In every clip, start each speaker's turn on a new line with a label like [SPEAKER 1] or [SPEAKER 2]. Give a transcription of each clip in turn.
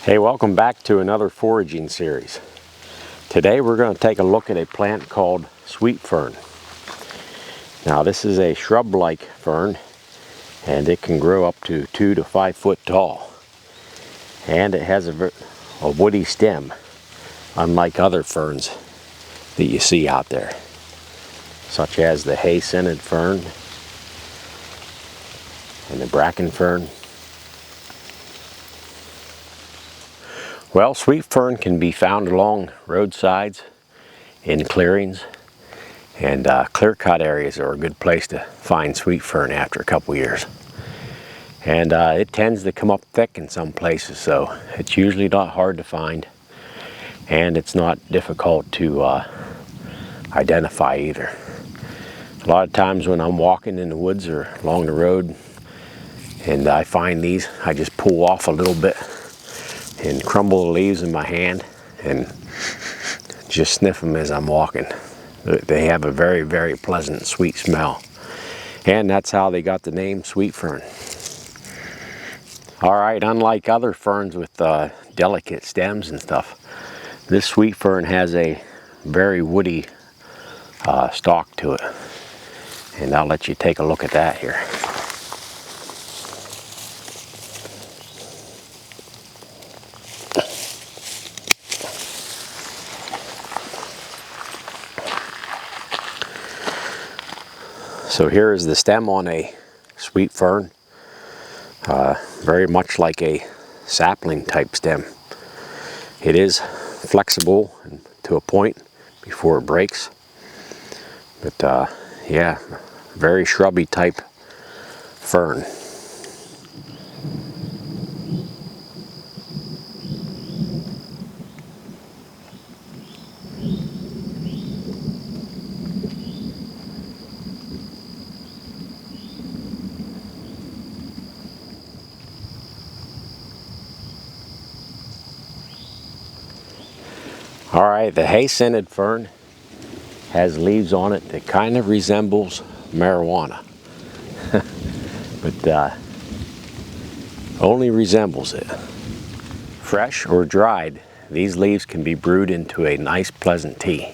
[SPEAKER 1] Hey, welcome back to another foraging series. Today we're going to take a look at a plant called Sweet Fern. Now this is a shrub-like fern and it can grow up to 2 to 5 foot tall. And it has a woody stem, unlike other ferns that you see out there, such as the hay-scented fern and the bracken fern. Well, sweet fern can be found along roadsides, in clearings, and clear-cut areas are a good place to find sweet fern after a couple years. And it tends to come up thick in some places, so it's usually not hard to find, and it's not difficult to identify either. A lot of times when I'm walking in the woods or along the road and I find these, I just pull off a little bit and crumble the leaves in my hand and just sniff them as I'm walking. They have a very, very pleasant, sweet smell. And that's how they got the name Sweet Fern. Alright, unlike other ferns with delicate stems and stuff, this sweet fern has a very woody stalk to it. And I'll let you take a look at that here. So here is the stem on a sweet fern, very much like a sapling type stem. It is flexible to a point before it breaks, but yeah, very shrubby type fern. Alright, the hay-scented fern has leaves on it that kind of resembles marijuana. But only resembles it. Fresh or dried, these leaves can be brewed into a nice pleasant tea.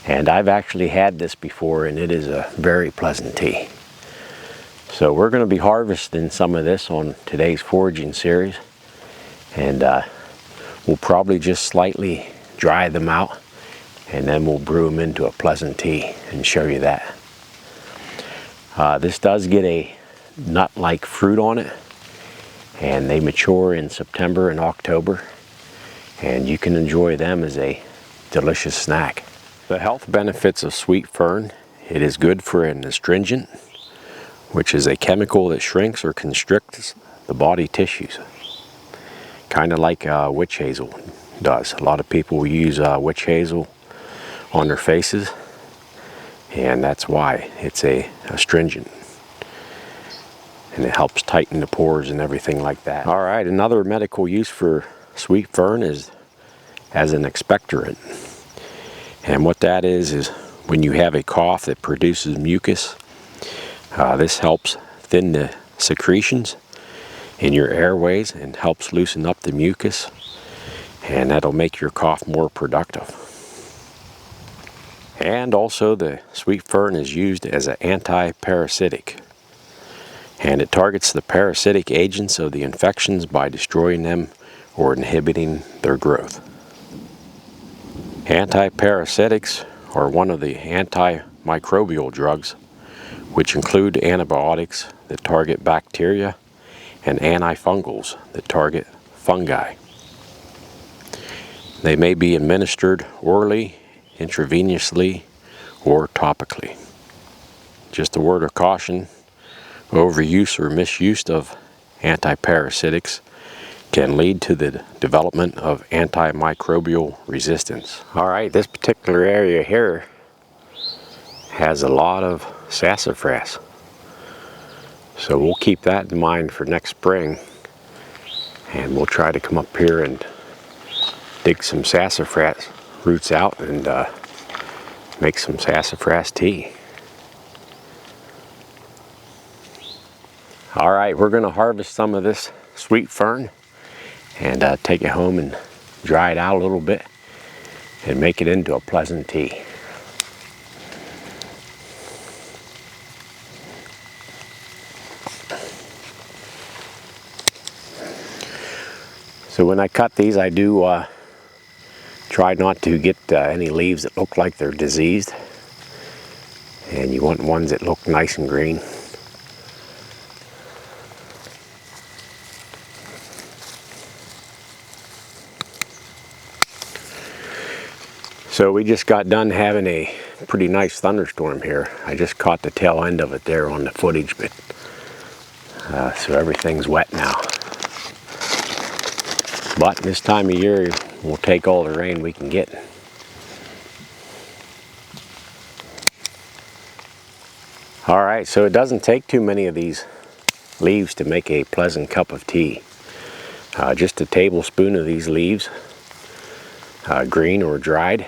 [SPEAKER 1] And I've actually had this before and it is a very pleasant tea. So we're going to be harvesting some of this on today's foraging series. And we'll probably just slightly dry them out and then we'll brew them into a pleasant tea and show you that. This does get a nut-like fruit on it, and they mature in September and October, and you can enjoy them as a delicious snack. The health benefits of sweet fern: it is good for an astringent, which is a chemical that shrinks or constricts the body tissues, kind of like witch hazel does. A lot of people use witch hazel on their faces, and that's why it's a astringent, and it helps tighten the pores and everything like that. All right, another medical use for sweet fern is as an expectorant, and what that is when you have a cough that produces mucus, this helps thin the secretions in your airways and helps loosen up the mucus, and that'll make your cough more productive. And also the sweet fern is used as an anti-parasitic, and it targets the parasitic agents of the infections by destroying them or inhibiting their growth. Anti-parasitics are one of the antimicrobial drugs, which include antibiotics that target bacteria and antifungals that target fungi. They may be administered orally, intravenously, or topically. Just a word of caution: overuse or misuse of antiparasitics can lead to the development of antimicrobial resistance. Alright, this particular area here has a lot of sassafras, so we'll keep that in mind for next spring, and we'll try to come up here and dig some sassafras roots out and make some sassafras tea. Alright, we're going to harvest some of this sweet fern and take it home and dry it out a little bit and make it into a pleasant tea. So when I cut these, I do try not to get any leaves that look like they're diseased, and you want ones that look nice and green. So we just got done having a pretty nice thunderstorm here. I just caught the tail end of it there on the footage, but so everything's wet now. But this time of year, we'll take all the rain we can get. All right, so it doesn't take too many of these leaves to make a pleasant cup of tea. Just a tablespoon of these leaves, green or dried,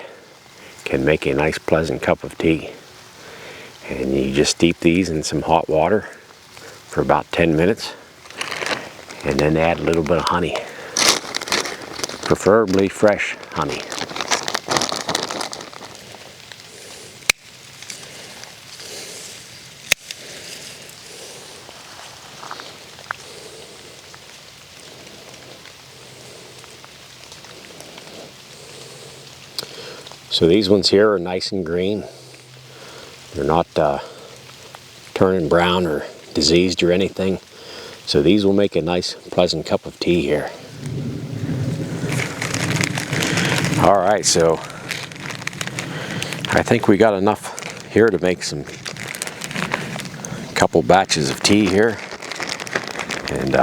[SPEAKER 1] can make a nice pleasant cup of tea. And you just steep these in some hot water for about 10 minutes, and then add a little bit of honey. Preferably fresh honey. So these ones here are nice and green. They're not turning brown or diseased or anything. So these will make a nice pleasant cup of tea here. All right, so I think we got enough here to make some couple batches of tea here, and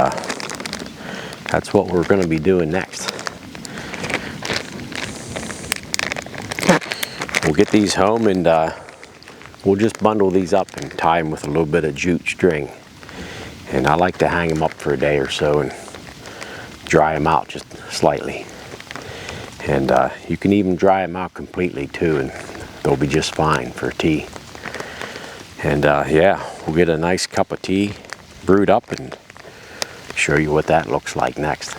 [SPEAKER 1] that's what we're going to be doing next. We'll get these home, and we'll just bundle these up and tie them with a little bit of jute string, and I like to hang them up for a day or so and dry them out just slightly. And you can even dry them out completely too, and they'll be just fine for tea. And yeah, we'll get a nice cup of tea brewed up and show you what that looks like next.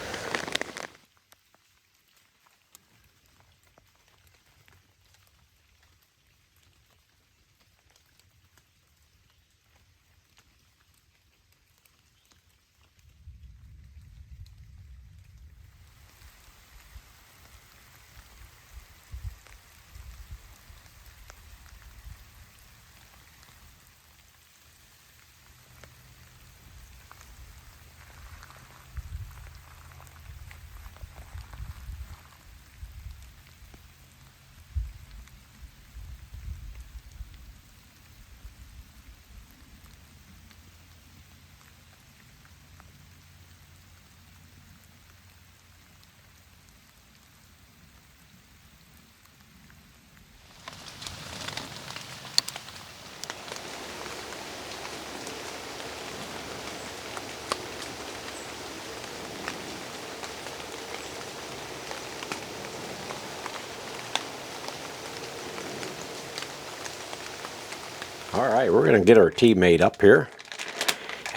[SPEAKER 1] All right, we're going to get our tea made up here,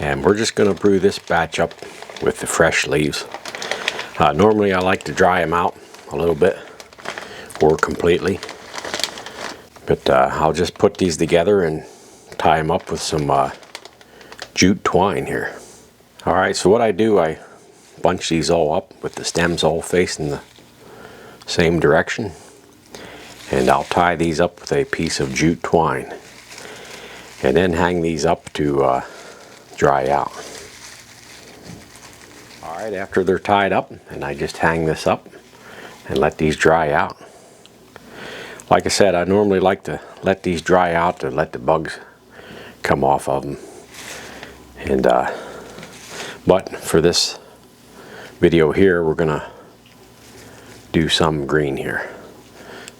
[SPEAKER 1] and we're just going to brew this batch up with the fresh leaves. Normally I like to dry them out a little bit or completely, but I'll just put these together and tie them up with some jute twine here. All right, so what I do, I bunch these all up with the stems all facing the same direction, and I'll tie these up with a piece of jute twine, and then hang these up to dry out. All right, after they're tied up, and I just hang this up and let these dry out. Like I said, I normally like to let these dry out to let the bugs come off of them. And but for this video here, we're gonna do some green here.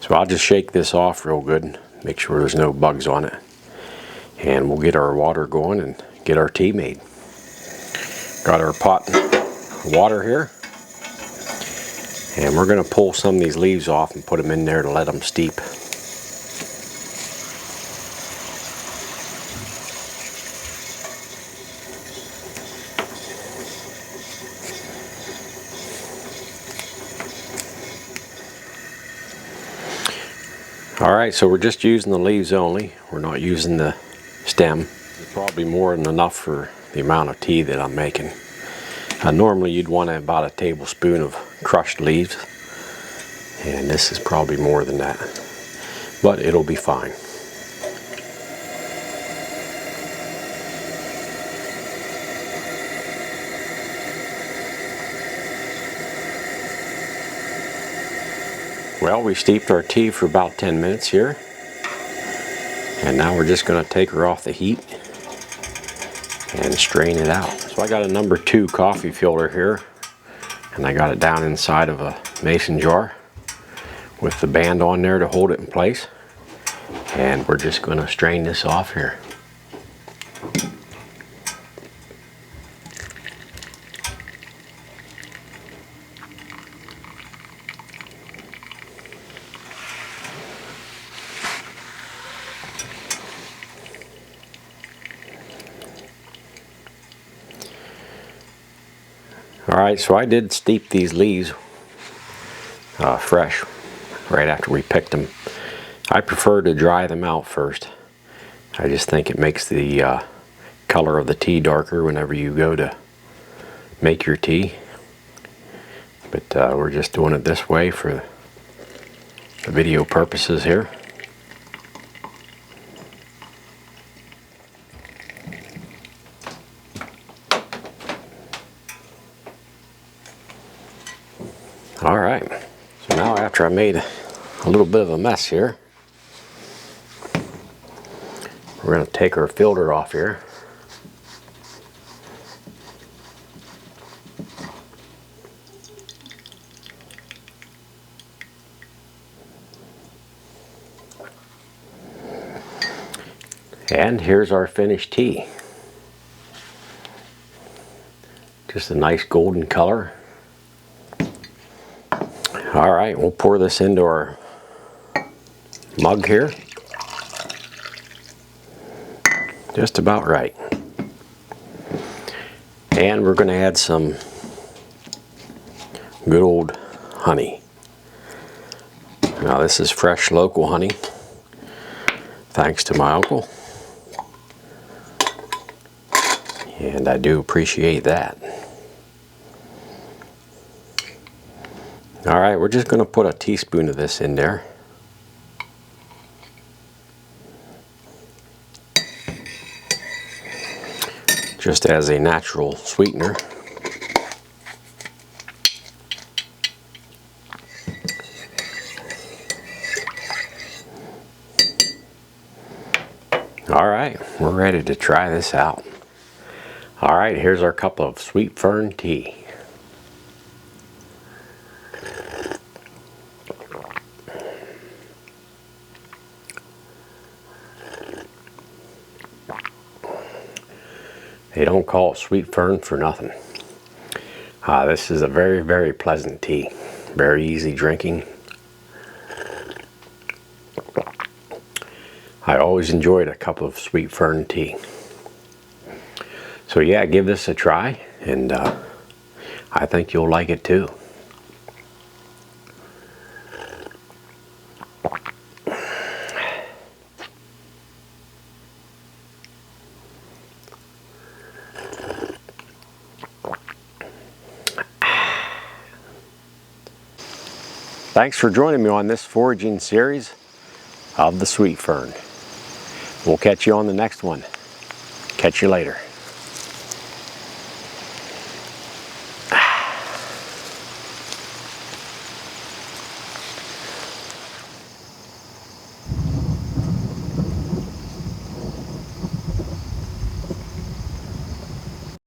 [SPEAKER 1] So I'll just shake this off real good, make sure there's no bugs on it, and we'll get our water going and get our tea made. Got our pot of water here, and we're going to pull some of these leaves off and put them in there to let them steep. Alright, so we're just using the leaves only. We're not using the stem. It's probably more than enough for the amount of tea that I'm making. Normally you'd want about a tablespoon of crushed leaves, and this is probably more than that, but it'll be fine. Well, we steeped our tea for about 10 minutes here, and now we're just going to take her off the heat and strain it out. So I got a number 2 coffee filter here, and I got it down inside of a mason jar with the band on there to hold it in place, and we're just going to strain this off here. Alright, so I did steep these leaves fresh right after we picked them. I prefer to dry them out first. I just think it makes the color of the tea darker whenever you go to make your tea. But we're just doing it this way for the video purposes here. Alright, so now after I made a little bit of a mess here, we're going to take our filter off here. And here's our finished tea. Just a nice golden color. Alright, we'll pour this into our mug here. Just about right. And we're going to add some good old honey. Now this is fresh local honey, thanks to my uncle. And I do appreciate that. Alright, we're just going to put a teaspoon of this in there. Just as a natural sweetener. Alright, we're ready to try this out. Alright, here's our cup of Sweet Fern tea. They don't call it Sweet Fern for nothing. This is a very, very pleasant tea. Very easy drinking. I always enjoyed a cup of Sweet Fern tea. So yeah, give this a try, and I think you'll like it too. Thanks for joining me on this foraging series of the Sweet Fern. We'll catch you on the next one. Catch you later.